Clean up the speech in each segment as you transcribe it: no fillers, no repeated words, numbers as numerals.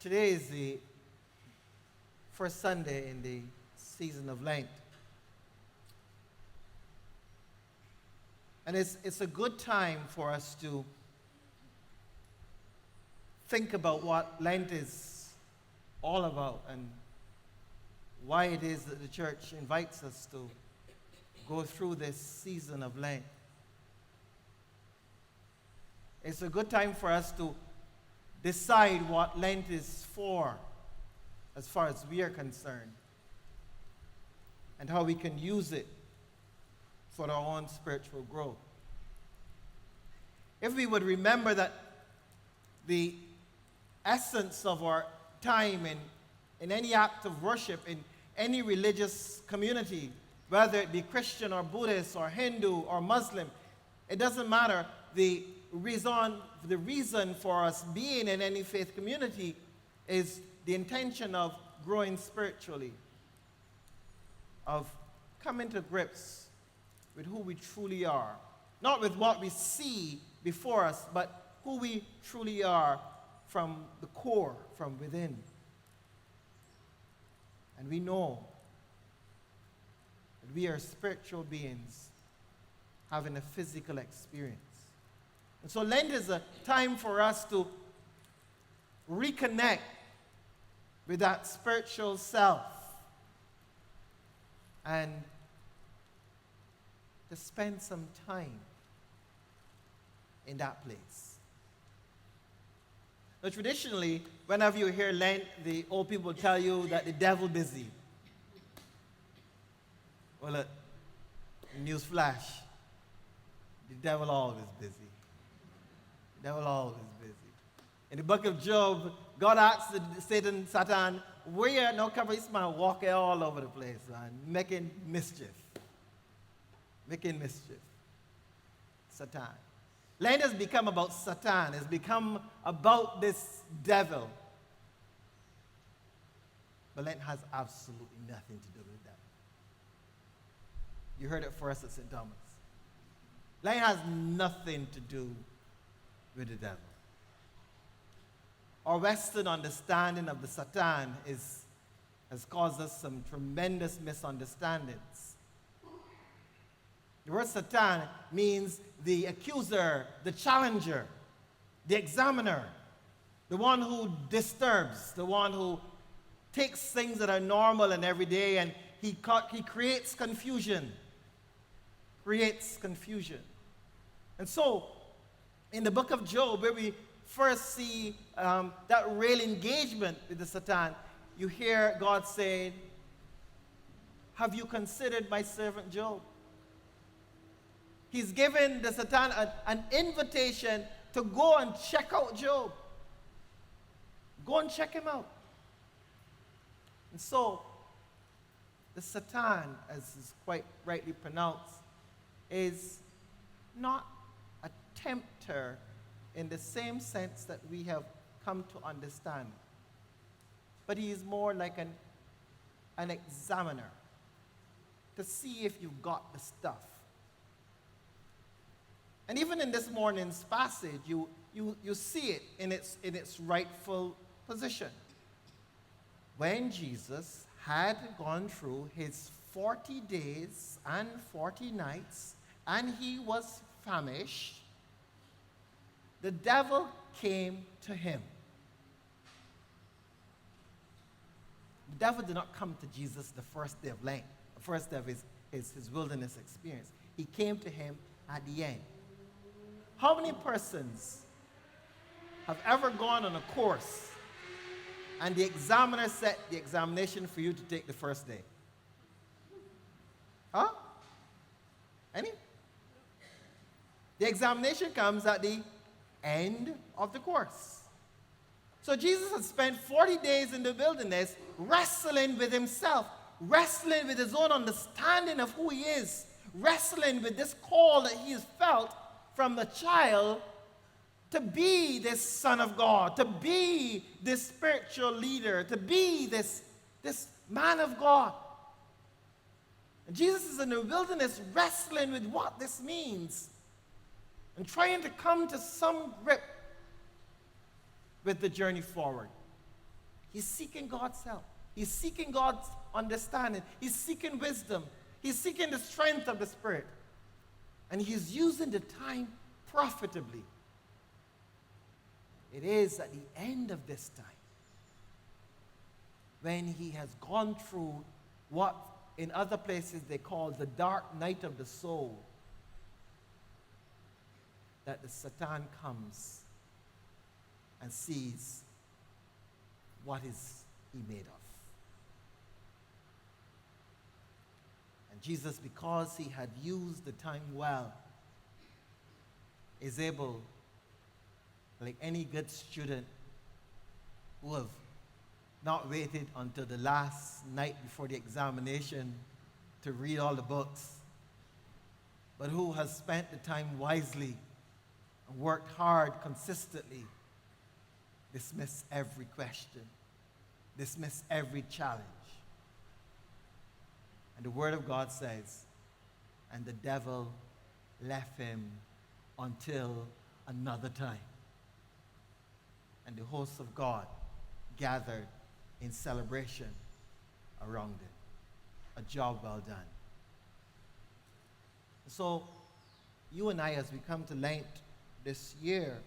Today is the first Sunday in the season of Lent. And it's a good time for us to think about what Lent is all about and why it is that the church invites us to go through this season of Lent. It's a good time for us to decide what Lent is for, as far as we are concerned, and how we can use it for our own spiritual growth. If we would remember that the essence of our time in any act of worship, in any religious community, whether it be Christian or Buddhist or Hindu or Muslim, it doesn't matter. The reason for us being in any faith community is the intention of growing spiritually, of coming to grips with who we truly are. Not with what we see before us, but who we truly are from the core, from within. And we know that we are spiritual beings having a physical experience. And so Lent is a time for us to reconnect with that spiritual self and to spend some time in that place. Now, traditionally, whenever you hear Lent, the old people tell you that the devil busy. Well, news flash, the devil always busy. The devil always busy. In the book of Job, God asked Satan, where you at now? Cover this man walking all over the place, man, making mischief. Making mischief. Satan. Lent has become about Satan. It's become about this devil. But Lent has absolutely nothing to do with that. You heard it first at St. Thomas. Lent has nothing to do with the devil. Our Western understanding of the Satan has caused us some tremendous misunderstandings. The word Satan means the accuser, the challenger, the examiner, the one who disturbs, the one who takes things that are normal and everyday and he creates confusion. Creates confusion. And so, in the book of Job, where we first see that real engagement with the Satan, you hear God saying, have you considered my servant Job? He's given the Satan an invitation to go and check out Job. Go and check him out. And so, the Satan, as is quite rightly pronounced, is not a tempter in the same sense that we have come to understand. But he is more like an examiner to see if you've got the stuff. And even in this morning's passage, you see it in its rightful position. When Jesus had gone through his 40 days and 40 nights, and he was famished, the devil came to him. The devil did not come to Jesus the first day of Lent, the first day of his wilderness experience. He came to him at the end. How many persons have ever gone on a course and the examiner set the examination for you to take the first day? Huh? Any? The examination comes at the end of the course. So Jesus had spent 40 days in the wilderness wrestling with himself, wrestling with his own understanding of who he is, wrestling with this call that he has felt from the child to be this son of God, to be this spiritual leader, to be this man of God. And Jesus is in the wilderness wrestling with what this means and trying to come to some grip with the journey forward. He's seeking God's help. He's seeking God's understanding. He's seeking wisdom. He's seeking the strength of the Spirit. And he's using the time profitably. It is at the end of this time, when he has gone through what in other places they call the dark night of the soul, that the Satan comes and sees what is he made of. And Jesus, because he had used the time well, is able, like any good student who have not waited until the last night before the examination to read all the books, but who has spent the time wisely and worked hard consistently, dismiss every question, dismiss every challenge. And the Word of God says, and the devil left him until another time. And the hosts of God gathered in celebration around it. A job well done. So, you and I, as we come to Lent this year,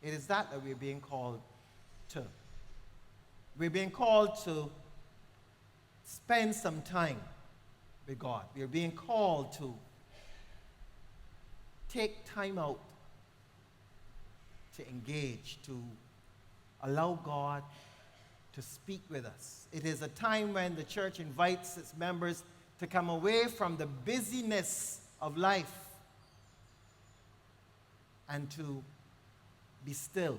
it is that we're being called to. We're being called to spend some time with God. We're being called to take time out to engage, to allow God to speak with us. It is a time when the church invites its members to come away from the busyness of life and to be still.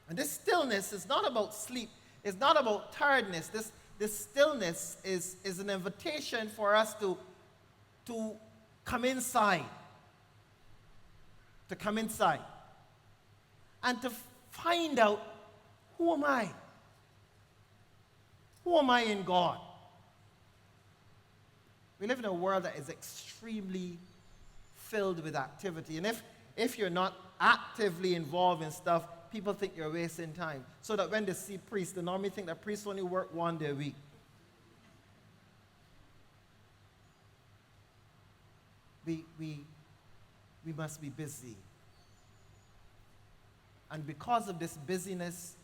And this stillness is not about sleep. It's not about tiredness. This stillness is an invitation for us to come inside. To come inside. And to find out, who am I? Who am I in God? We live in a world that is extremely filled with activity. And if you're not actively involved in stuff, people think you're wasting time. So that when they see priests, they normally think that priests only work 1 day a week. We must be busy. And because of this busyness,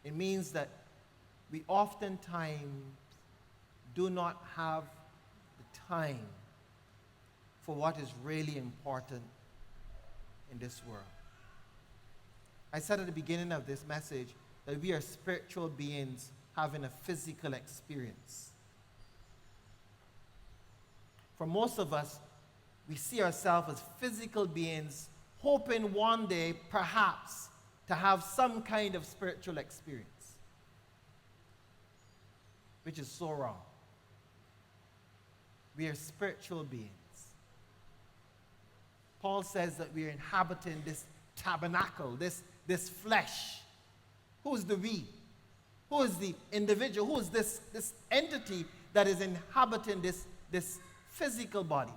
it means that we oftentimes do not have the time for what is really important in this world. I said at the beginning of this message that we are spiritual beings having a physical experience. For most of us, we see ourselves as physical beings, hoping one day, perhaps, to have some kind of spiritual experience, which is so wrong. We are spiritual beings. Paul says that we are inhabiting this tabernacle, this flesh. Who is the we? Who is the individual? Who is this entity that is inhabiting this physical body?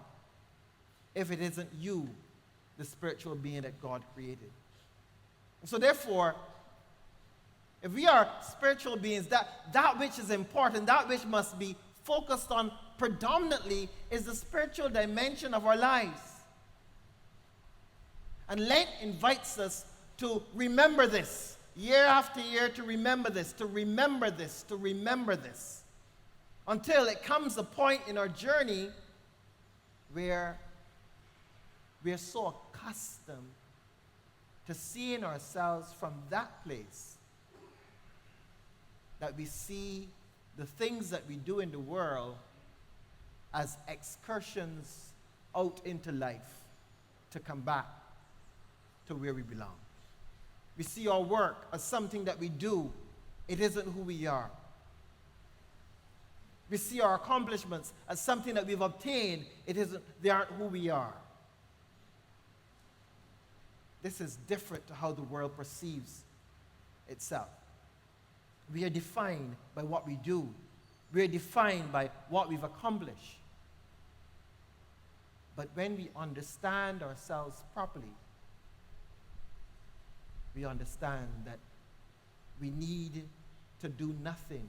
If it isn't you, the spiritual being that God created. So therefore, if we are spiritual beings, that which is important, that which must be focused on predominantly is the spiritual dimension of our lives. And Lent invites us to remember this, year after year, to remember this, to remember this, to remember this, until it comes a point in our journey where we are so accustomed to seeing ourselves from that place that we see the things that we do in the world as excursions out into life to come back to where we belong. We see our work as something that we do. It isn't who we are. We see our accomplishments as something that we've obtained. They aren't who we are. This is different to how the world perceives itself. We are defined by what we do. We are defined by what we've accomplished. But when we understand ourselves properly, we understand that we need to do nothing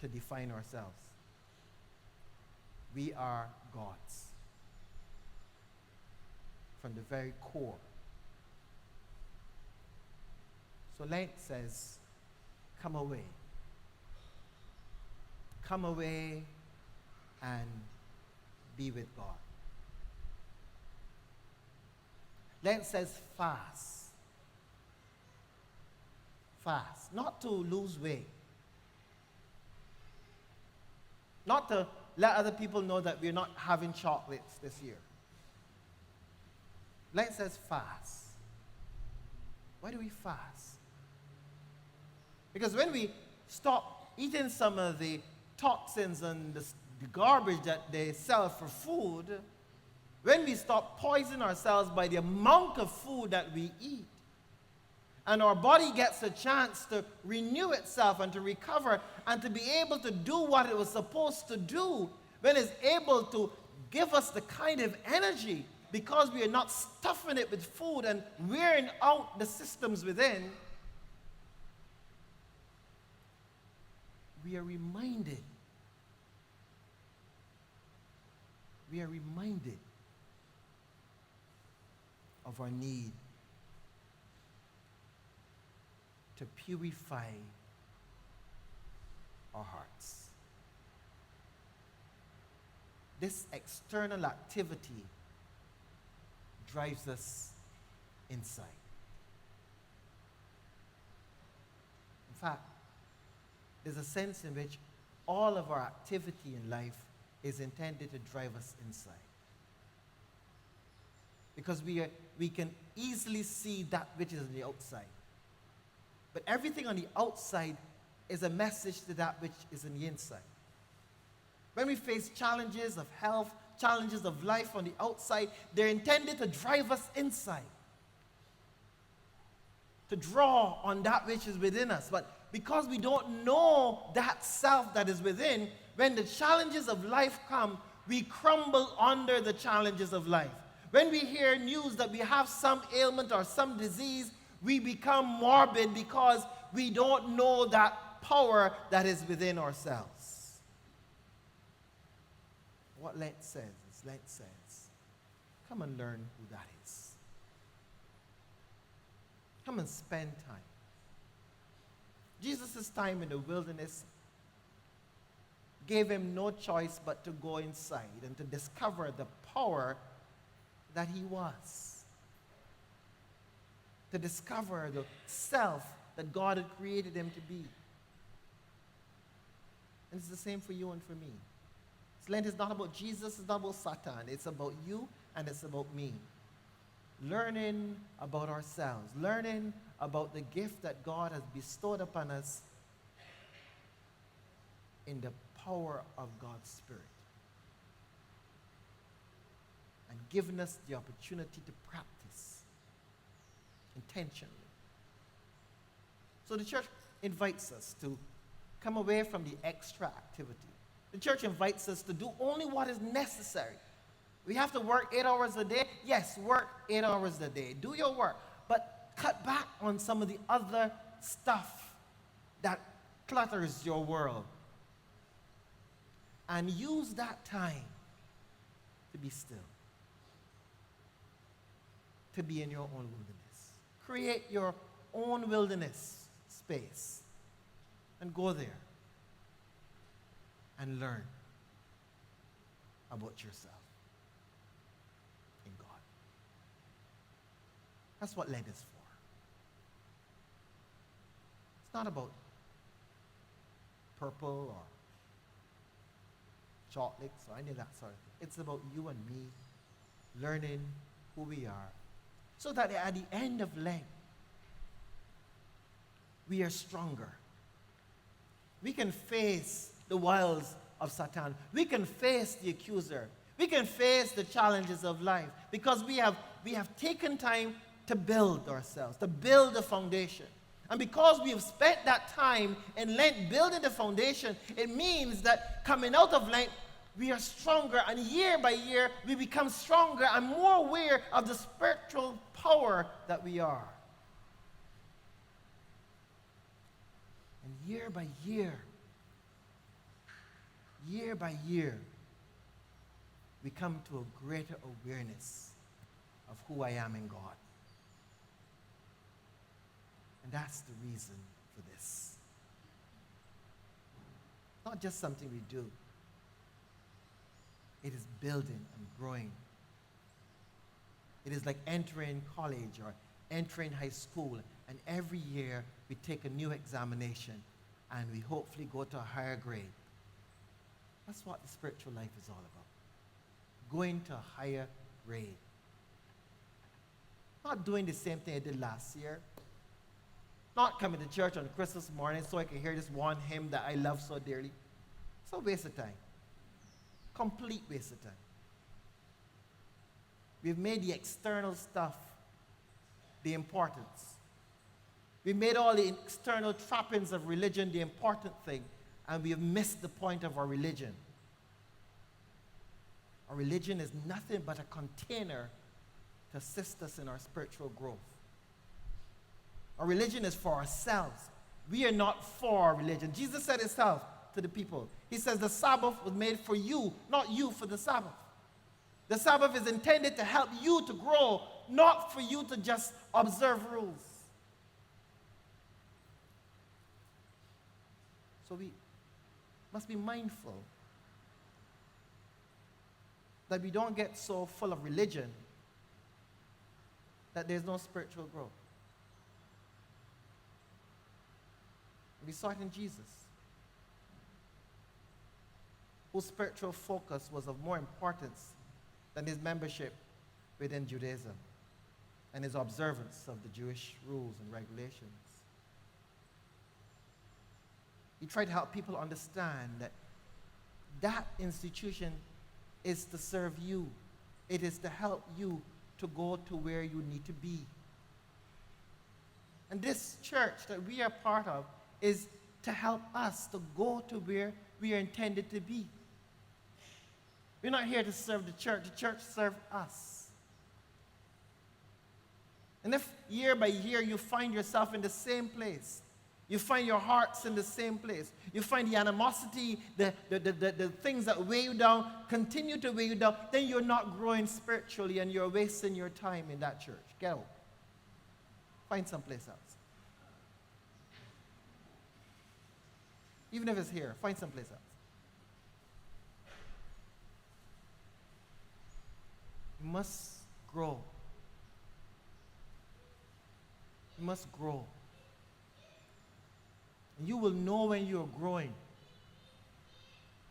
to define ourselves. We are God's from the very core. So Lent says, come away. Come away and be with God. Lent says fast. Fast. Not to lose weight. Not to let other people know that we're not having chocolates this year. Lent says fast. Why do we fast? Because when we stop eating some of the toxins and the garbage that they sell for food, when we stop poisoning ourselves by the amount of food that we eat, and our body gets a chance to renew itself and to recover and to be able to do what it was supposed to do, when it's able to give us the kind of energy because we are not stuffing it with food and wearing out the systems within, we are reminded of our need to purify our hearts. This external activity drives us inside. In fact, there's a sense in which all of our activity in life is intended to drive us inside. Because we can easily see that which is on the outside. But everything on the outside is a message to that which is in the inside. When we face challenges of health, challenges of life on the outside, they're intended to drive us inside. To draw on that which is within us. But because we don't know that self that is within, when the challenges of life come, we crumble under the challenges of life. When we hear news that we have some ailment or some disease, we become morbid because we don't know that power that is within ourselves. What Lent says is, Lent says, come and learn who that is. Come and spend time. Jesus' time in the wilderness gave him no choice but to go inside and to discover the power that he was. To discover the self that God had created him to be. And it's the same for you and for me. Lent is not about Jesus, it's not about Satan. It's about you and it's about me. Learning about ourselves. Learning about the gift that God has bestowed upon us in the power of God's Spirit. And giving us the opportunity to practice intentionally. So the church invites us to come away from the extra activity. The church invites us to do only what is necessary. We have to work 8 hours a day. Yes, work 8 hours a day. Do your work. But cut back on some of the other stuff that clutters your world. And use that time to be still. To be in your own wilderness. Create your own wilderness space. And go there. And learn about yourself in God. That's what Lent is for. It's not about purple or chocolates or any of that sort of thing. It's about you and me learning who we are so that at the end of Lent, we are stronger. We can face the wiles of Satan. We can face the accuser. We can face the challenges of life because we have taken time to build ourselves, to build the foundation. And because we have spent that time in Lent building the foundation, it means that coming out of Lent, we are stronger, and year by year, we become stronger and more aware of the spiritual power that we are. year by year, we come to a greater awareness of who I am in God. And that's the reason for this. Not just something we do. It is building and growing. It is like entering college or entering high school, and every year we take a new examination and we hopefully go to a higher grade. That's what the spiritual life is all about. Going to a higher grade. Not doing the same thing I did last year. Not coming to church on Christmas morning so I can hear this one hymn that I love so dearly. It's a waste of time. Complete waste of time. We've made the external stuff the importance. We've made all the external trappings of religion the important thing, and we have missed the point of our religion. Our religion is nothing but a container to assist us in our spiritual growth. Our religion is for ourselves. We are not for our religion. Jesus said himself to the people. He says the Sabbath was made for you, not you for the Sabbath. The Sabbath is intended to help you to grow, not for you to just observe rules. So we must be mindful that we don't get so full of religion that there's no spiritual growth. We saw it in Jesus, whose spiritual focus was of more importance than his membership within Judaism and his observance of the Jewish rules and regulations. He tried to help people understand that that institution is to serve you. It is to help you to go to where you need to be. And this church that we are part of is to help us to go to where we are intended to be. We're not here to serve the church serves us. And if year by year you find yourself in the same place, you find your hearts in the same place, you find the animosity, the things that weigh you down, continue to weigh you down, then you're not growing spiritually and you're wasting your time in that church. Get out. Find someplace else. Even if it's here, find someplace else. You must grow. You must grow. And you will know when you're growing.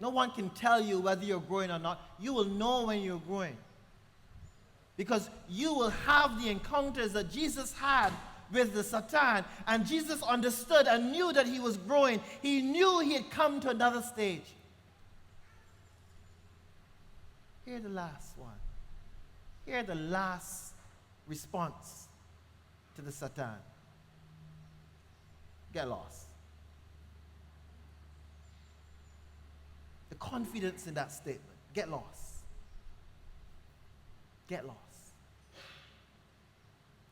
No one can tell you whether you're growing or not. You will know when you're growing. Because you will have the encounters that Jesus had with the Satan. And Jesus understood and knew that he was growing. He knew he had come to another stage. Here's the last one. Here's the last response to the Satan. Get lost. The confidence in that statement. Get lost. Get lost.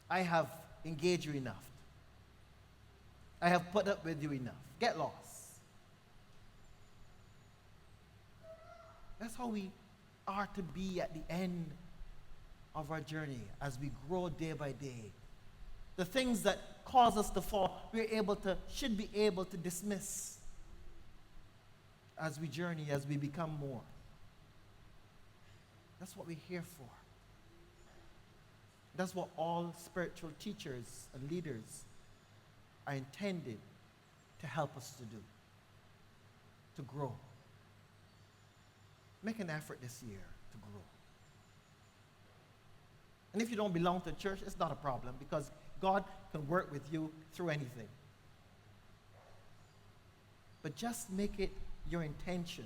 I have engaged you enough. I have put up with you enough. Get lost. That's how we are to be at the end of our journey as we grow day by day. The things that cause us to fall, should be able to dismiss as we journey, as we become more. That's what we're here for. That's what all spiritual teachers and leaders are intended to help us to do, to grow. Make an effort this year to grow. And if you don't belong to a church, it's not a problem because God can work with you through anything. But just make it your intention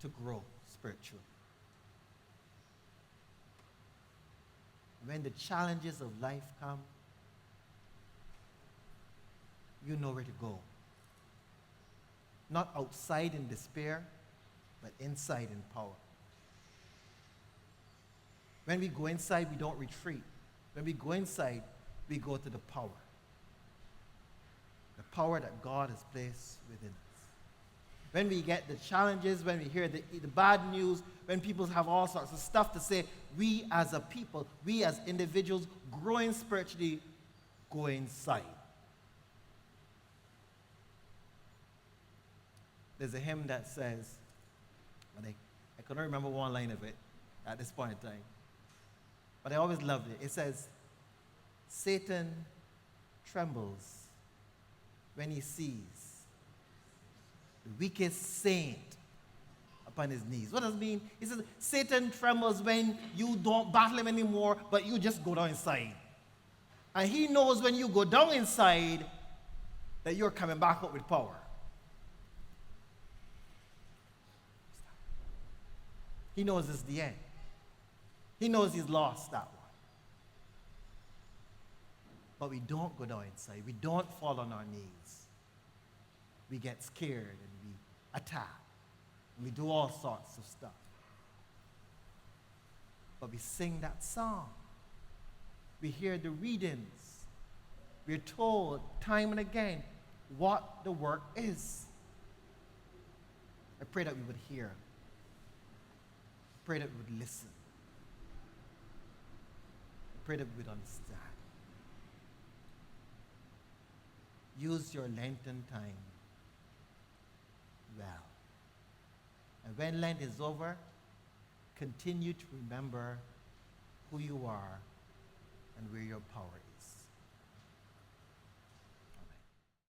to grow spiritually. When the challenges of life come, you know where to go. Not outside in despair, but inside in power. When we go inside, we don't retreat. When we go inside, we go to the power. The power that God has placed within us. When we get the challenges, when we hear the bad news, when people have all sorts of stuff to say, we as a people, we as individuals growing spiritually, go inside. There's a hymn that says, and I couldn't remember one line of it at this point in time, but I always loved it. It says, Satan trembles when he sees the weakest saint upon his knees. What does it mean? He says, Satan trembles when you don't battle him anymore, but you just go down inside. And he knows when you go down inside that you're coming back up with power. He knows it's the end. He knows he's lost that one. But we don't go down inside. We don't fall on our knees. We get scared and we attack. And we do all sorts of stuff. But we sing that song. We hear the readings. We're told time and again what the work is. I pray that we would hear. Pray that we would listen. Pray that we would understand. Use your Lenten time well. And when Lent is over, continue to remember who you are and where your power is.